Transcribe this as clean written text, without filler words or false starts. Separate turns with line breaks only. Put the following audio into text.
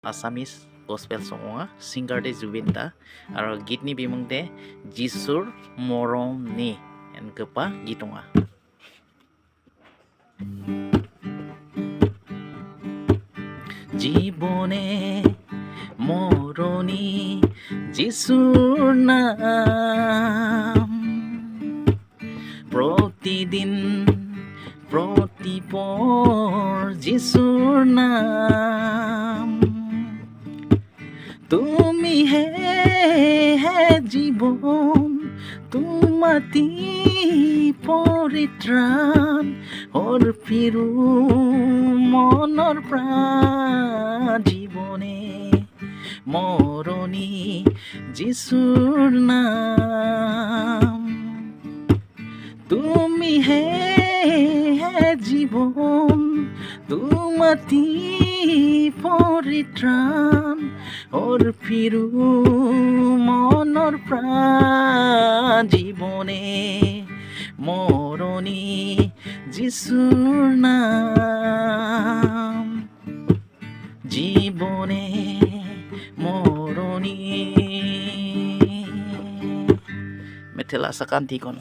Assamese gospel সং singer দে জুবিন দা আৰু গীতনি বিমুং দে যিশুৰ মৰমনি এনকপা গীত জীবনে মৰণি যিশুৰ নাম প্ৰতিদিন প্ৰতিপৰ যিশুৰ নাম তুমি হে জীৱন তোমাতি পৰিত্ৰাণ অৰ্পিৰো মনৰ প্ৰাণ জীৱনে মৰণি যিশুৰ নাম তুমি হে জীৱন তোমাতি পৰিত্ৰাণ অৰ্পিৰো মনৰ প্ৰাণ জীৱনে মৰণি যিশুৰ নাম জীৱনে মৰণি মেথেলা সাকান্তিকন